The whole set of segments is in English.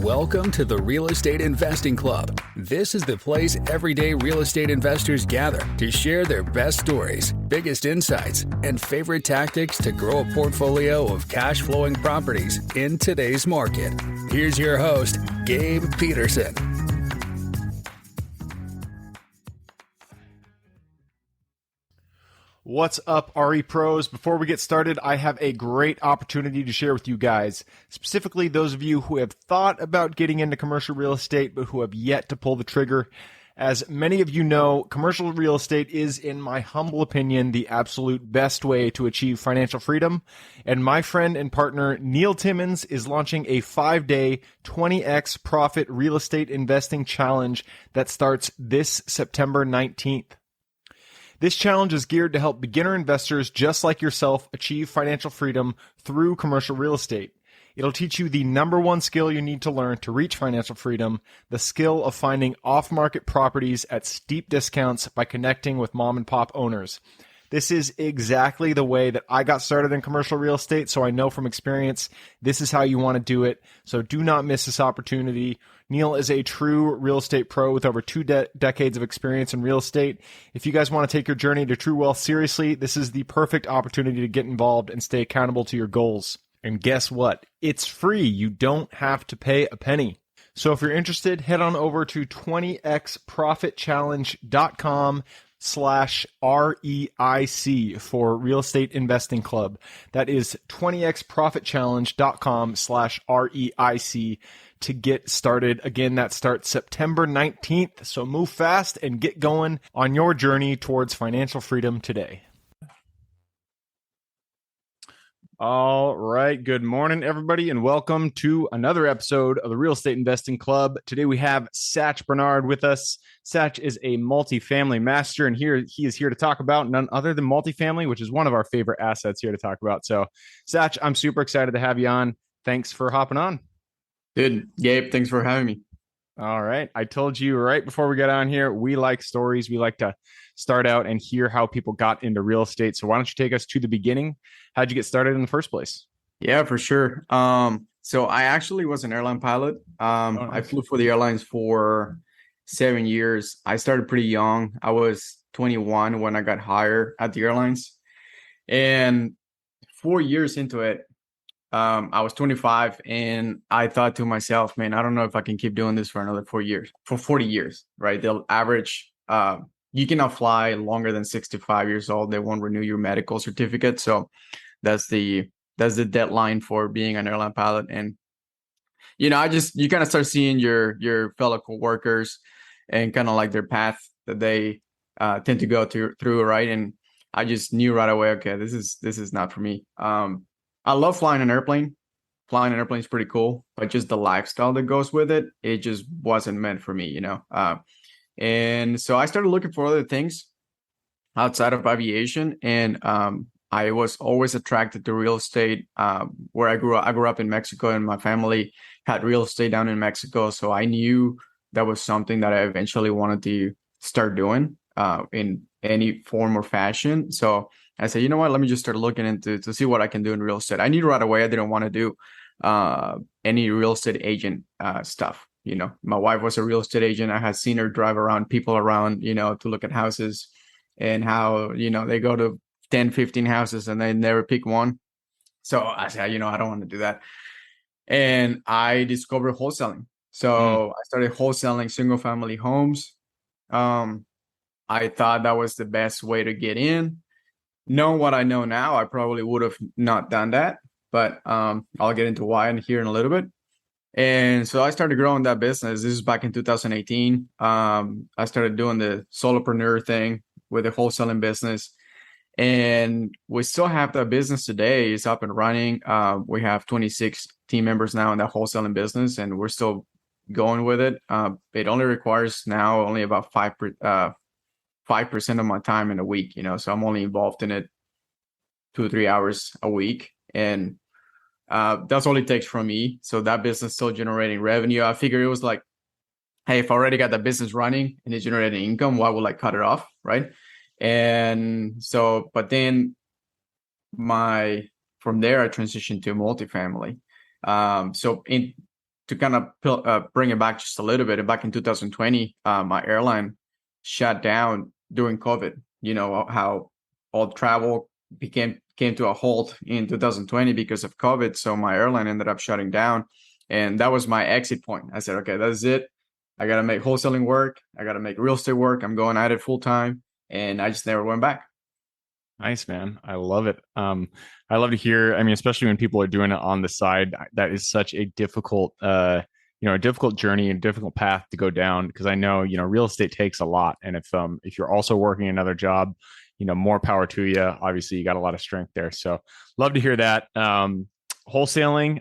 Welcome to the Real Estate Investing Club. This is the place everyday real estate investors gather to share their best stories, biggest insights, and favorite tactics to grow a portfolio of cash flowing properties in today's market. Here's your host, Gabe Peterson. What's up, RE Pros? Before we get started, I have a great opportunity to share with you guys, specifically those of you who have thought about getting into commercial real estate, but who have yet to pull the trigger. As many of you know, commercial real estate is, in my humble opinion, the absolute best way to achieve financial freedom. And my friend and partner, Neil Timmons, is launching a 5-day 20x profit real estate investing challenge that starts this September 19th. This challenge is geared to help beginner investors just like yourself achieve financial freedom through commercial real estate. It'll teach you the number one skill you need to learn to reach financial freedom, the skill of finding off-market properties at steep discounts by connecting with mom and pop owners. This is exactly the way that I got started in commercial real estate, so I know from experience this is how you want to do it. So do not miss this opportunity. Neil is a true real estate pro with over two decades of experience in real estate. If you guys want to take your journey to true wealth seriously, this is the perfect opportunity to get involved and stay accountable to your goals. And guess what? It's free. You don't have to pay a penny. So if you're interested, head on over to 20xprofitchallenge.com/REIC for Real Estate Investing Club. That is 20xprofitchallenge.com/REIC to get started. Again, that starts September 19th. So move fast and get going on your journey towards financial freedom today. All right. Good morning, everybody, and welcome to another episode of the Real Estate Investing Club. Today we have Satch Bernardt with us. Satch is a multifamily master, and he is here to talk about none other than multifamily, which is one of our favorite assets here to talk about. So, Satch, I'm super excited to have you on. Thanks for hopping on. Dude, Gabe, thanks for having me. All right. I told you right before we got on here, we like stories. We like to start out and hear how people got into real estate. So why don't you take us to the beginning? How'd you get started in the first place? Yeah, for sure. So I actually was an airline pilot. Nice. I flew for the airlines for 7 years. I started pretty young. I was 21 when I got hired at the airlines. And 4 years into it, I was 25 and I thought to myself, man, I don't know if I can keep doing this for another 4 years, for 40 years, right? They'll average, you cannot fly longer than 65 years old. They won't renew your medical certificate. So that's the deadline for being an airline pilot. And, you know, you kind of start seeing your fellow coworkers and kind of like their path that they tend to go through, right? And I just knew right away, okay, this is not for me. I love flying an airplane. Flying an airplane is pretty cool, but just the lifestyle that goes with it, it just wasn't meant for me, you know? And so I started looking for other things outside of aviation. And I was always attracted to real estate. Where I grew up in Mexico, and my family had real estate down in Mexico. So I knew that was something that I eventually wanted to start doing in any form or fashion. So I said, you know what, let me just start looking to see what I can do in real estate. I knew right away I didn't want to do any real estate agent stuff. You know, my wife was a real estate agent. I had seen her drive around people around, you know, to look at houses and how, you know, they go to 10, 15 houses and they never pick one. So I said, you know, I don't want to do that. And I discovered wholesaling. So I started wholesaling single family homes. I thought that was the best way to get in. Knowing what I know now, I probably would have not done that, but I'll get into why here in a little bit. And so I started growing that business. This is back in 2018. I started doing the solopreneur thing with the wholesaling business. And we still have that business today. It's up and running. We have 26 team members now in that wholesaling business, and we're still going with it. It only requires now only about 5% of my time in a week, you know, so I'm only involved in it 2 or 3 hours a week. And that's all it takes from me. So that business still generating revenue. I figured it was like, hey, if I already got the business running and it's generating income, why would I cut it off, right? And so, but then from there, I transitioned to multifamily. So to kind of bring it back just a little bit, back in 2020, my airline shut down during COVID. You know how all travel came to a halt in 2020 because of COVID. So my airline ended up shutting down, and that was my exit point. I said, okay, that's it. I got to make wholesaling work. I got to make real estate work. I'm going at it full time, and I just never went back. Nice, man. I love it. I love to hear, I mean, especially when people are doing it on the side, that is such a difficult, a difficult journey and difficult path to go down, because I know, real estate takes a lot. And if you're also working another job, more power to you. Obviously you got a lot of strength there. So love to hear that. Wholesaling,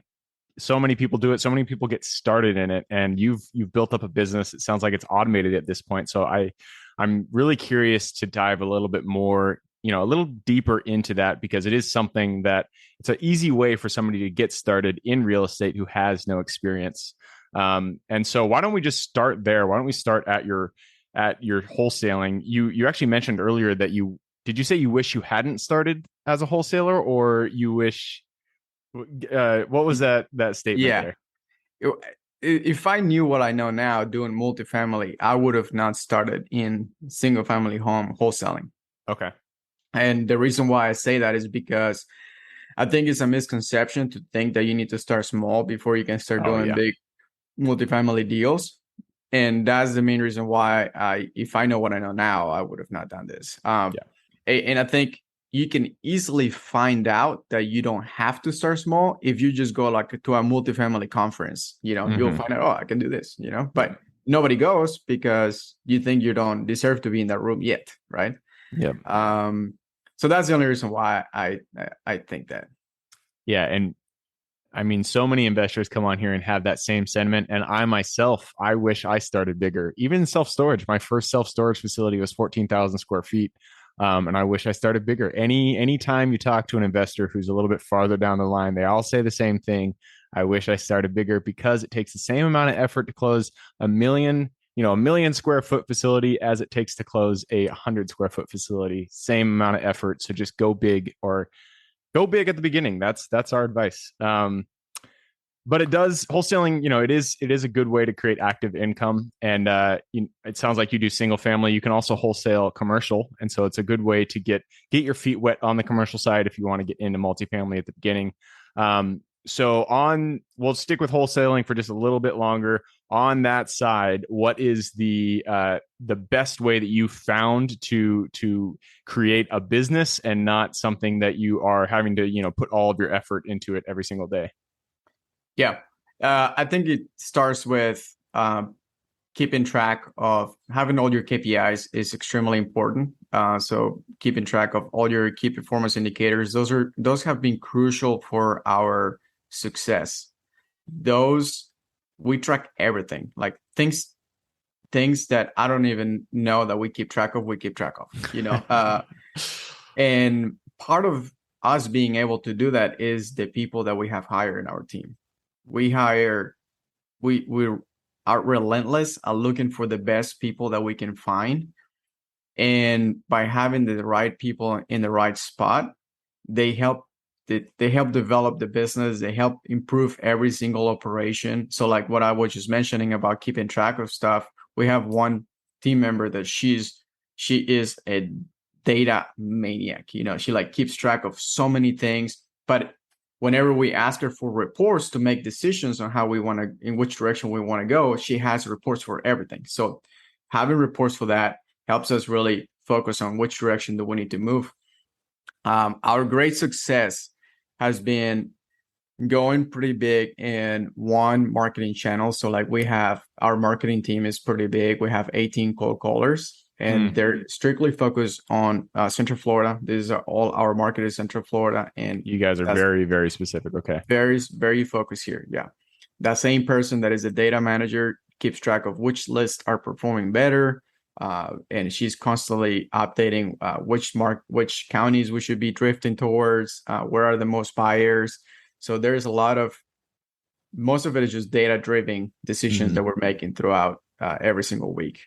so many people do it. So many people get started in it, and you've built up a business. It sounds like it's automated at this point. So I'm really curious to dive a little bit more, a little deeper into that, because it is something that it's an easy way for somebody to get started in real estate who has no experience. And so why don't we just start there? Why don't we start at your wholesaling? You actually mentioned earlier that did you say you wish you hadn't started as a wholesaler, or you wish, what was that statement there? If I knew what I know now doing multifamily, I would have not started in single family home wholesaling. Okay. And the reason why I say that is because I think it's a misconception to think that you need to start small before you can start doing big multifamily deals. And that's the main reason why if I know what I know now, I would have not done this. And I think you can easily find out that you don't have to start small if you just go like to a multifamily conference. You'll find out, oh, I can do this, but nobody goes because you think you don't deserve to be in that room yet, right? Yeah. So that's the only reason why I think that. Yeah. And I mean, so many investors come on here and have that same sentiment. And I myself, I wish I started bigger. Even self-storage, my first self-storage facility was 14,000 square feet. And I wish I started bigger. Anytime you talk to an investor who's a little bit farther down the line, they all say the same thing. I wish I started bigger, because it takes the same amount of effort to close a million square foot facility as it takes to close a 100 square foot facility. Same amount of effort. So just go big, or go big at the beginning. That's our advice. But wholesaling, it is a good way to create active income. And it sounds like you do single family. You can also wholesale commercial. And so it's a good way to get your feet wet on the commercial side if you want to get into multifamily at the beginning. We'll stick with wholesaling for just a little bit longer. On that side, what is the best way that you found to create a business and not something that you are having to, put all of your effort into it every single day? Yeah. I think it starts with keeping track of having all your KPIs is extremely important. So keeping track of all your key performance indicators, those have been crucial for our success. We track everything, like things that I don't even know that we keep track of, and part of us being able to do that is the people that we have hired in our team. We are relentless at looking for the best people that we can find. And by having the right people in the right spot, they help develop the business. They help improve every single operation. So like what I was just mentioning about keeping track of stuff, we have one team member that she is a data maniac. She like keeps track of so many things, but whenever we ask her for reports to make decisions on in which direction we want to go, she has reports for everything. So having reports for that helps us really focus on which direction do we need to move. Our great success has been going pretty big in one marketing channel. So like our marketing team is pretty big. We have 18 cold callers. And they're strictly focused on Central Florida. These are all our market is Central Florida. And you guys are very, very specific. Okay. Very, very focused here. Yeah. That same person that is a data manager keeps track of which lists are performing better. And she's constantly updating which counties we should be drifting towards, where are the most buyers. So there's most of it is just data-driven decisions that we're making throughout every single week.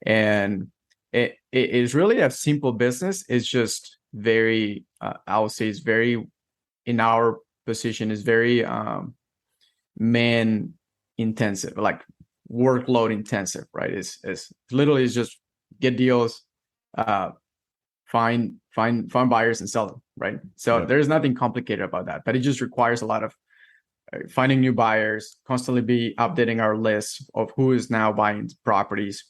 And it is really a simple business. It's just very, I would say it's very, in our position, is very man intensive, like workload intensive, right? It's literally is just get deals, find buyers and sell them, right? So there's nothing complicated about that, but it just requires a lot of finding new buyers, constantly be updating our list of who is now buying properties.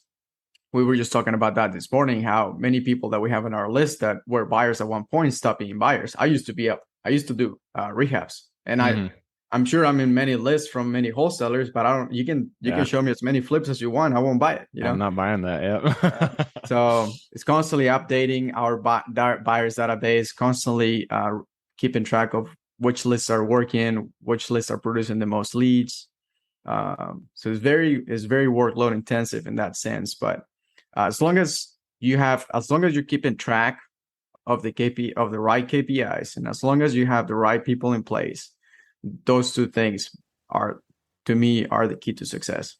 We were just talking about that this morning, how many people that we have on our list that were buyers at one point stopped being buyers. I used to do rehabs, and I'm sure I'm in many lists from many wholesalers, but I don't. You can show me as many flips as you want. I won't buy it. I'm not buying that. Yeah. So it's constantly updating our buyers database, constantly keeping track of which lists are working, which lists are producing the most leads. So it's very workload intensive in that sense. But as long as you're keeping track of the right KPIs, and as long as you have the right people in place, those two things are, to me, are the key to success.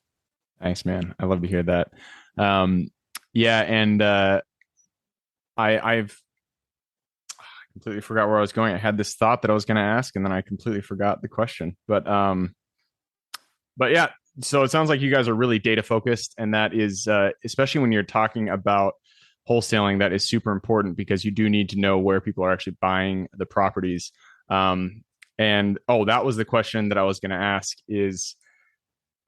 Thanks, man. I love to hear that. Yeah, and I've completely forgot where I was going. I had this thought that I was going to ask, and then I completely forgot the question. But yeah, so it sounds like you guys are really data focused, and that is especially when you're talking about wholesaling, that is super important because you do need to know where people are actually buying the properties. And that was the question that I was going to ask is,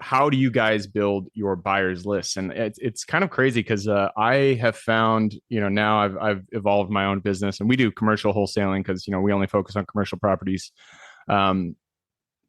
how do you guys build your buyers lists? And it's kind of crazy because I have found, now I've evolved my own business, and we do commercial wholesaling because, we only focus on commercial properties.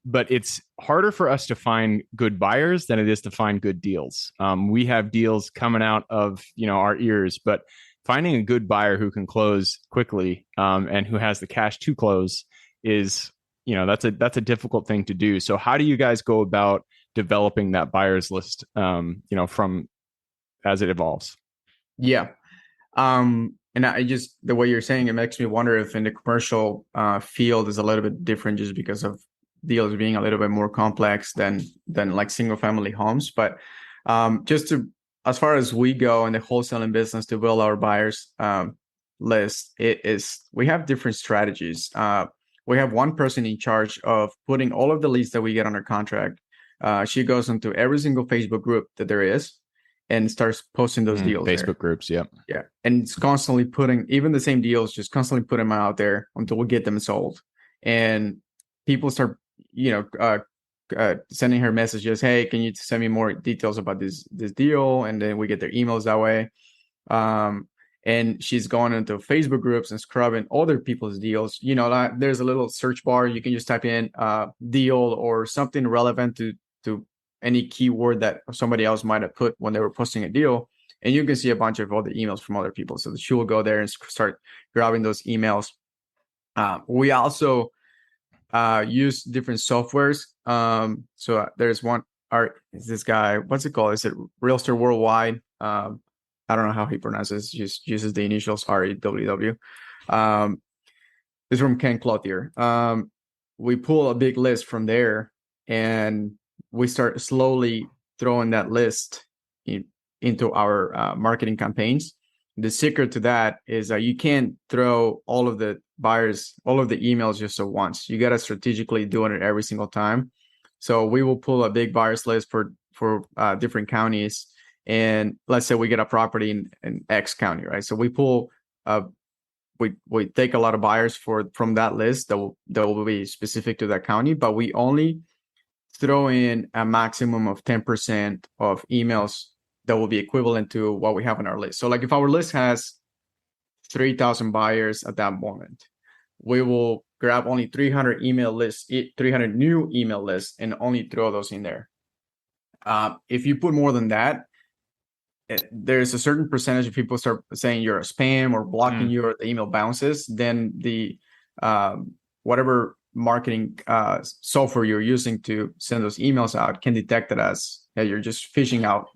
But it's harder for us to find good buyers than it is to find good deals. We have deals coming out of, our ears, but finding a good buyer who can close quickly and who has the cash to close is, that's a difficult thing to do. So how do you guys go about developing that buyers list, from as it evolves? Yeah. And the way you're saying it makes me wonder if in the commercial field is a little bit different just because of deals being a little bit more complex than like single family homes. But as far as we go in the wholesaling business to build our buyers list, we have different strategies. We have one person in charge of putting all of the leads that we get under contract. She goes into every single Facebook group that there is and starts posting those deals. Facebook groups, yeah. Yeah. And it's constantly putting, even the same deals, just constantly put them out there until we get them sold. And people start, sending her messages, hey, can you send me more details about this deal? And then we get their emails that way. And she's going into Facebook groups and scrubbing other people's deals. There's a little search bar. You can just type in deal or something relevant to any keyword that somebody else might have put when they were posting a deal. And you can see a bunch of other emails from other people. So she will go there and start grabbing those emails. We also use different softwares. So there's one, is this guy, what's it called? Is it Realtor Worldwide? I don't know how he pronounces, just uses the initials REWW. This is from Ken Clothier. We pull a big list from there and we start slowly throwing that list into our marketing campaigns. The secret to that is that you can't throw all of the emails just at once. You got to strategically doing it every single time. So we will pull a big buyers list for different counties. And let's say we get a property in X county, right? So we pull, we take a lot of buyers from that list that will be specific to that county, but we only throw in a maximum of 10% of emails that will be equivalent to what we have on our list. So like if our list has 3,000 buyers at that moment, we will grab only 300 new email lists and only throw those in there. If you put more than that, there's a certain percentage of people start saying you're a spam or blocking you or the email bounces, then the whatever marketing software you're using to send those emails out can detect it as you're just phishing out,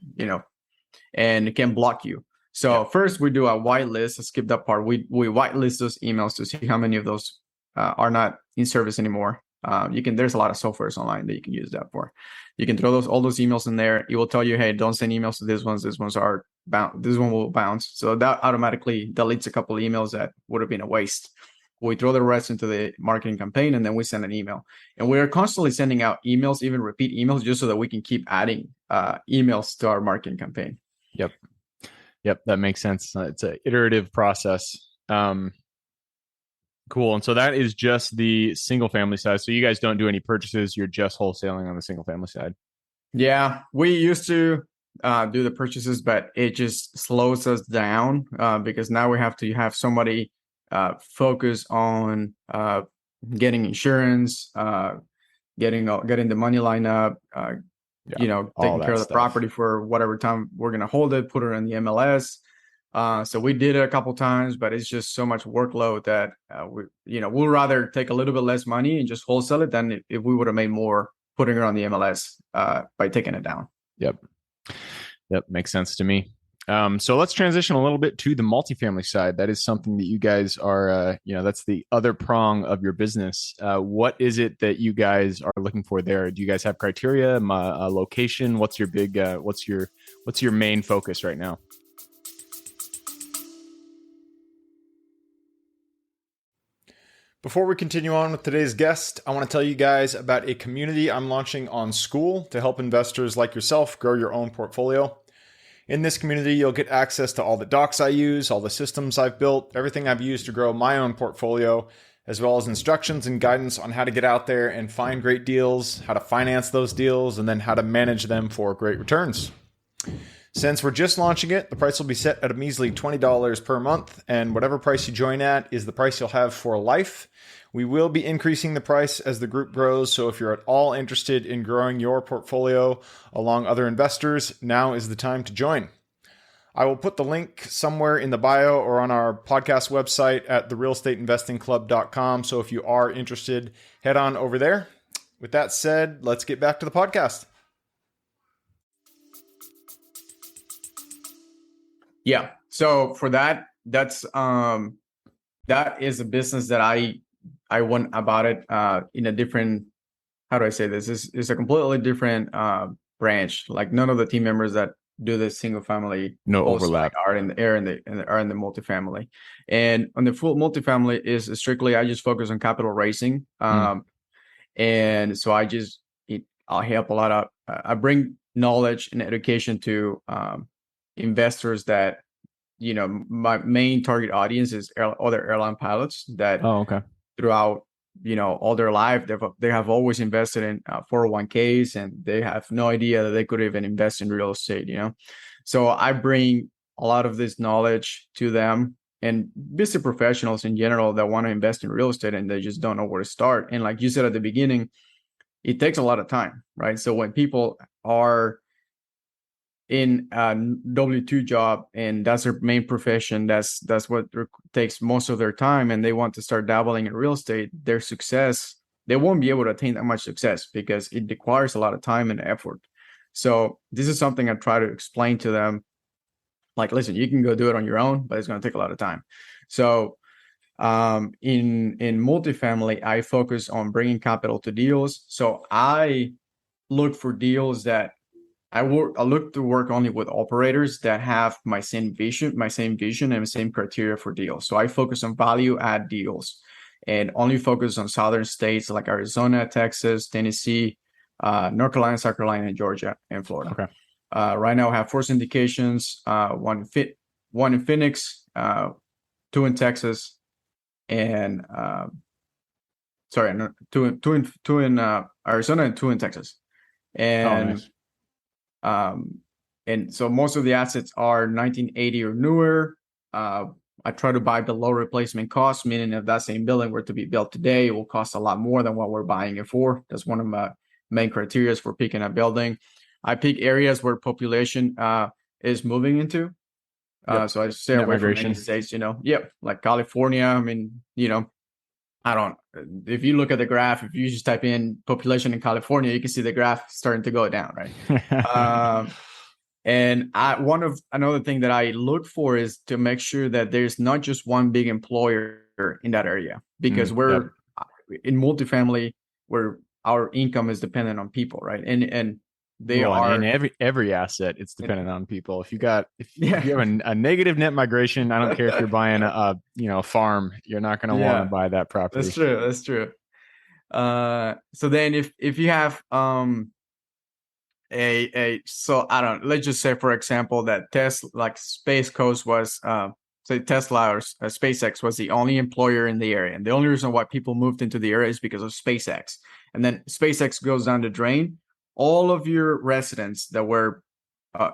and it can block you. So first we do a whitelist. I skipped that part. We whitelist those emails to see how many of those are not in service anymore. There's a lot of softwares online that you can use that for. You can throw all those emails in there. It will tell you, hey, don't send emails to these ones. These ones are bound. This one will bounce. So that automatically deletes a couple of emails that would have been a waste. We throw the rest into the marketing campaign, and then we send an email. And we're constantly sending out emails, even repeat emails, just so that we can keep adding emails to our marketing campaign. Yep, that makes sense. It's an iterative process. Cool. And so that is just the single family side. So you guys don't do any purchases. You're just wholesaling on the single family side. Yeah, we used to do the purchases, but it just slows us down because now we have to have somebody focus on getting insurance, getting the money line up, taking care of the property for whatever time we're going to hold it, put it in the MLS. So we did it a couple times, but it's just so much workload that we'll rather take a little bit less money and just wholesale it than if we would have made more putting it on the MLS by taking it down. Yep, makes sense to me. So let's transition a little bit to the multifamily side. That is something that you guys are, that's the other prong of your business. What is it that you guys are looking for there? Do you guys have criteria, location? What's your big, what's your main focus right now? Before we continue on with today's guest, I want to tell you guys about a community I'm launching on School to help investors like yourself grow your own portfolio. In this community, you'll get access to all the docs I use, all the systems I've built, everything I've used to grow my own portfolio, as well as instructions and guidance on how to get out there and find great deals, how to finance those deals, and then how to manage them for great returns. Since we're just launching it, the price will be set at a measly $20 per month, and whatever price you join at is the price you'll have for life. We will be increasing the price as the group grows, so if you're at all interested in growing your portfolio along other investors, now is the time to join. I will put the link somewhere in the bio or on our podcast website at therealestateinvestingclub.com, so if you are interested, head on over there. With that said, let's get back to the podcast. Yeah. So for that is a business that I went about it in a different, how do I say this? It's a completely different branch. Like none of the team members that do the single family overlap are in the multifamily. And on the full multifamily is strictly I just focus on capital raising. And so I'll help a lot of I bring knowledge and education to investors that, my main target audience is other airline pilots that throughout, all their life, they have always invested in 401ks, and they have no idea that they could even invest in real estate, So I bring a lot of this knowledge to them and business professionals in general that want to invest in real estate and they just don't know where to start. And like you said at the beginning, it takes a lot of time, right? So when people are in a W-2 job and that's their main profession, that's what takes most of their time, and they want to start dabbling in real estate, their success, they won't be able to attain that much success because it requires a lot of time and effort. So this is something I try to explain to them. Like, listen, you can go do it on your own, but it's going to take a lot of time. So in multifamily, I focus on bringing capital to deals. So I look for deals that I look to work only with operators that have my same vision and the same criteria for deals. So I focus on value add deals and only focus on southern states like Arizona, Texas, Tennessee, North Carolina, South Carolina, Georgia, and Florida. Okay. Right now I have 4 syndications, one in Phoenix, 2 in Texas, and two in Arizona and 2 in Texas. And nice. And so most of the assets are 1980 or newer. I try to buy below replacement cost, meaning if that same building were to be built today, it will cost a lot more than what we're buying it for. That's one of my main criteria for picking a building. I pick areas where population is moving into. So I stay away from any states, like California. I mean, if you look at the graph, if you just type in population in California, you can see the graph starting to go down, right? And another thing that I look for is to make sure that there's not just one big employer in that area, because we're in multifamily where our income is dependent on people, right? And They Well, and are, every asset, it's dependent on people. If you yeah, have a negative net migration, I don't care if you're buying a farm, you're not going to want to yeah, buy that property. that's true. That's true. So then if you have so I don't, let's just say, for example, that Tesla, like Space Coast was say Tesla or SpaceX was the only employer in the area, and the only reason why people moved into the area is because of SpaceX. And then SpaceX goes down the drain, all of your residents that were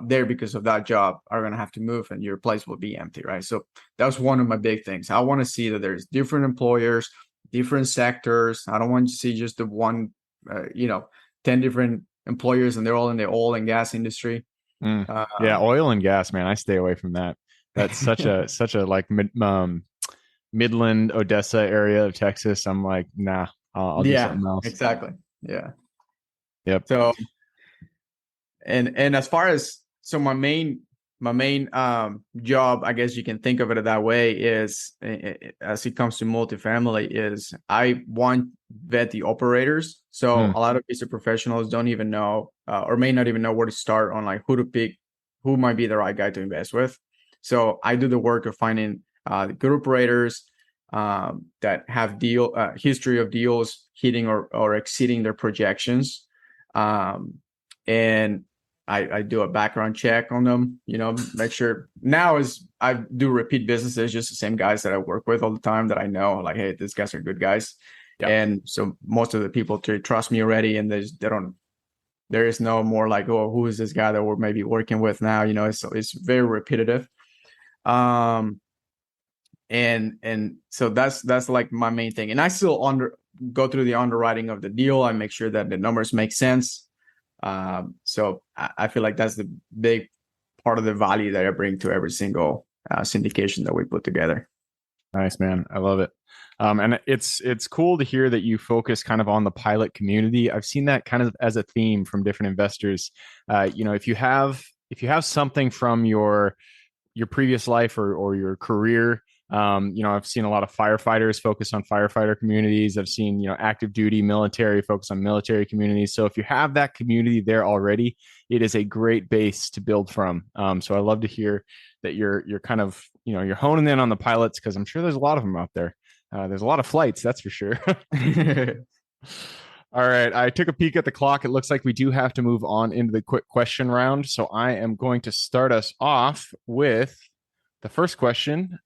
there because of that job are going to have to move, and your place will be empty, right? So that's one of my big things. I want to see that there's different employers, different sectors. I don't want to see just the one 10 different employers and they're all in the oil and gas industry. Yeah, oil and gas, man. I stay away from that. That's such a like Midland, Odessa area of Texas. I'm like, nah, I'll do Yeah, something else. exactly. Yeah. Yep. So and as far as, so my main job, I guess you can think of it that way, is as it comes to multifamily, is I want vet the operators. So a lot of these professionals don't even know or may not even know where to start on like who to pick, who might be the right guy to invest with. So I do the work of finding good operators that have history of deals hitting or exceeding their projections. And I do a background check on them, make sure. Now is I do repeat businesses, just the same guys that I work with all the time that I know, like, hey, these guys are good guys. Yep. And so most of the people trust me already, and there is no more like, oh, who is this guy that we're maybe working with now? It's very repetitive. And so that's like my main thing. And I still go through the underwriting of the deal. I make sure that the numbers make sense. So I feel like that's the big part of the value that I bring to every single syndication that we put together. Nice, man. I love it. And it's cool to hear that you focus kind of on the pilot community. I've seen that kind of as a theme from different investors. If you have something from your previous life or your career, I've seen a lot of firefighters focus on firefighter communities. I've seen, active duty military focus on military communities. So if you have that community there already, it is a great base to build from. So I love to hear that you're kind of, you're honing in on the pilots, because I'm sure there's a lot of them out there. There's a lot of flights, that's for sure. All right. I took a peek at the clock. It looks like we do have to move on into the quick question round. So I am going to start us off with the first question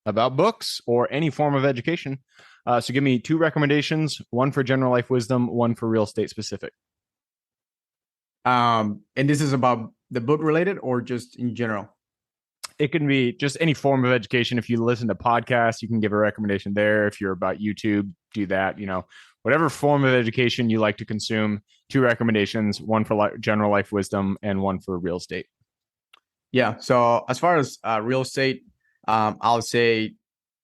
about books or any form of education. So give me 2 recommendations, one for general life wisdom, one for real estate specific. And this is about the book related or just in general? It can be just any form of education. If you listen to podcasts, you can give a recommendation there. If you're about YouTube, do that. Whatever form of education you like to consume, 2 recommendations, one for general life wisdom and one for real estate. Yeah. So as far as real estate, I'll say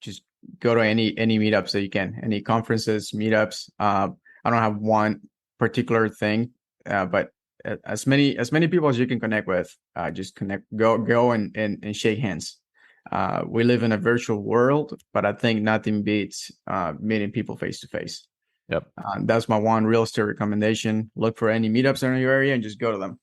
just go to any meetups that you can, any conferences, meetups. I don't have one particular thing, but as many people as you can connect with, just go and shake hands. We live in a virtual world, but I think nothing beats meeting people face to face. Yep. That's my one real estate recommendation. Look for any meetups in your area and just go to them.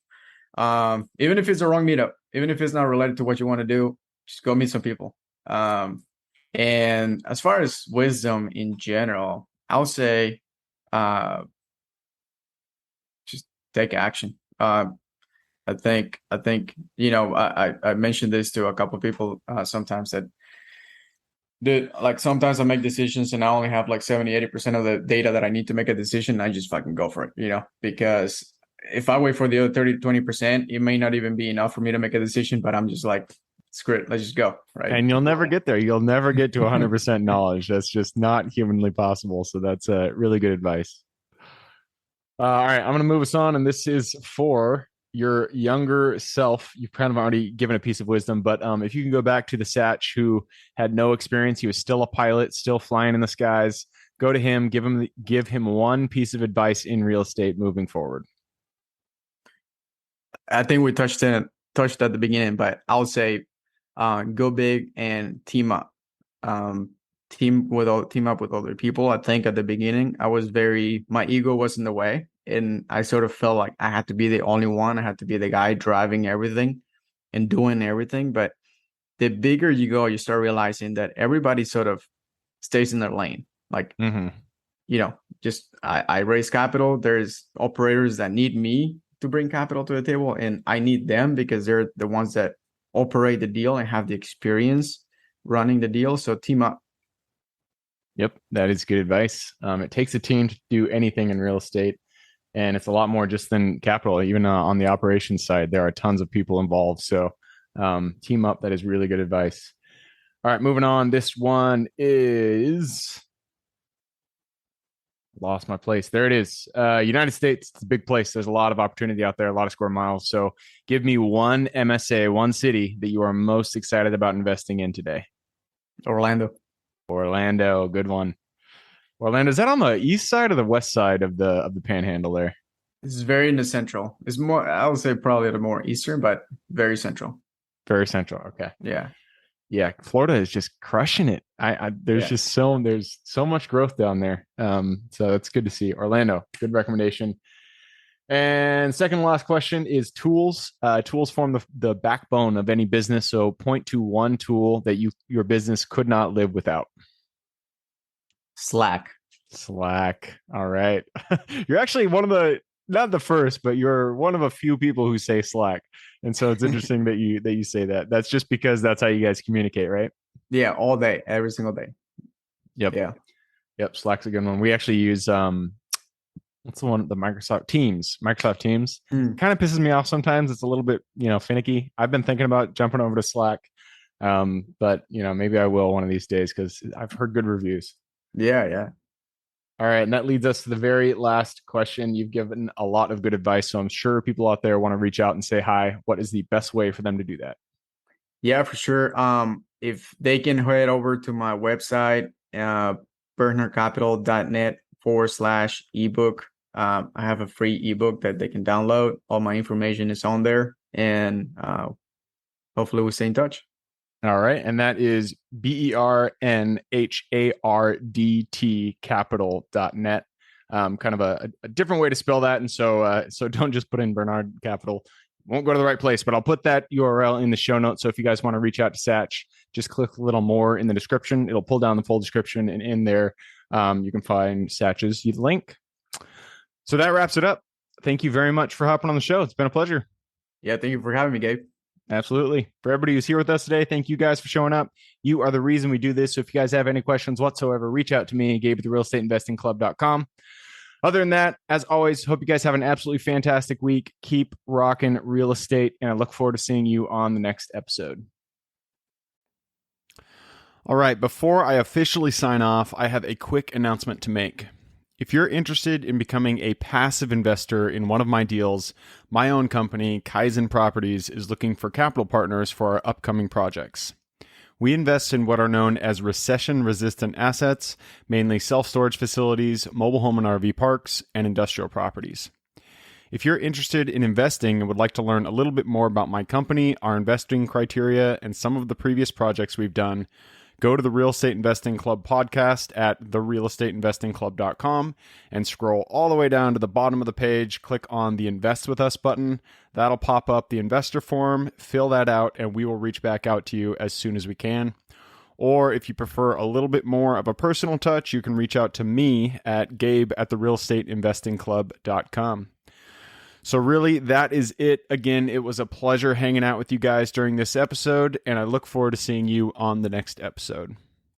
Even if it's the wrong meetup, even if it's not related to what you want to do, just go meet some people. And as far as wisdom in general, I'll say just take action. I think I mentioned this to a couple of people sometimes, that like sometimes I make decisions and I only have like 70-80% of the data that I need to make a decision. I just fucking go for it, because if I wait for the other 30-20%, it may not even be enough for me to make a decision, but I'm just like, screw it, let's just go. Right. And you'll never get there. You'll never get to 100% knowledge. That's just not humanly possible. So that's really good advice. All right, I'm going to move us on. And this is for your younger self. You've kind of already given a piece of wisdom, but if you can go back to the Satch who had no experience, he was still a pilot, still flying in the skies, go to him, give him one piece of advice in real estate moving forward. I think we touched at the beginning, but I would say go big and team up. Team up with other people. I think at the beginning my ego was in the way. and I sort of felt like I had to be the only one. I had to be the guy driving everything and doing everything. But the bigger you go, you start realizing that everybody sort of stays in their lane. Like, just I raise capital. There's operators that need me to bring capital to the table, and I need them because they're the ones that operate the deal and have the experience running the deal. So team up. Yep, that is good advice. It takes a team to do anything in real estate, and it's a lot more just than capital. Even on the operations side, there are tons of people involved. So team up. That is really good advice. All right, moving on. This one is lost my place. There it is. United States. It's a big place. There's a lot of opportunity out there, a lot of square miles. So give me one MSA, one city that you are most excited about investing in today. Orlando, good one. Orlando, is that on the east side or the west side of the Panhandle there? It's very in the central. It's more, I would say probably the more eastern, but very central. Very central. Okay. Yeah. Florida is just crushing it. There's so much growth down there. So it's good to see. Orlando, good recommendation. And second to last question is tools. Tools form the backbone of any business. So point to one tool that your business could not live without. Slack. All right. You're actually not the first, but you're one of a few people who say Slack. And so it's interesting that you say that. That's just because that's how you guys communicate, right? Yeah, all day, every single day. Yep. Yeah. Yep. Slack's a good one. We actually use what's the one? The Microsoft Teams. Kind of pisses me off sometimes. It's a little bit, finicky. I've been thinking about jumping over to Slack. But maybe I will one of these days because I've heard good reviews. Yeah. All right. And that leads us to the very last question. You've given a lot of good advice. So I'm sure people out there want to reach out and say hi. What is the best way for them to do that? Yeah, for sure. If they can head over to my website, bernhardtcapital.net/ebook. I have a free ebook that they can download. All my information is on there. And hopefully we'll stay in touch. All right. And that is BERNHARDT capital.net. Kind of a different way to spell that. And so don't just put in Bernhard Capital. Won't go to the right place, but I'll put that URL in the show notes. So if you guys want to reach out to Satch, just click a little more in the description. It'll pull down the full description, and in there, you can find Satch's link. So that wraps it up. Thank you very much for hopping on the show. It's been a pleasure. Yeah, thank you for having me, Gabe. Absolutely. For everybody who's here with us today, thank you guys for showing up. You are the reason we do this. So if you guys have any questions whatsoever, reach out to me, Gabe at therealestateinvestingclub.com. Other than that, as always, hope you guys have an absolutely fantastic week. Keep rocking real estate, and I look forward to seeing you on the next episode. All right, before I officially sign off, I have a quick announcement to make. If you're interested in becoming a passive investor in one of my deals, my own company, Kaizen Properties, is looking for capital partners for our upcoming projects. We invest in what are known as recession-resistant assets, mainly self-storage facilities, mobile home and RV parks, and industrial properties. If you're interested in investing and would like to learn a little bit more about my company, our investing criteria, and some of the previous projects we've done, go to the Real Estate Investing Club podcast at therealestateinvestingclub.com and scroll all the way down to the bottom of the page. Click on the Invest With Us button. That'll pop up the investor form. Fill that out, and we will reach back out to you as soon as we can. Or if you prefer a little bit more of a personal touch, you can reach out to me at gabe@therealestateinvestingclub.com. So really, that is it. Again, it was a pleasure hanging out with you guys during this episode, and I look forward to seeing you on the next episode.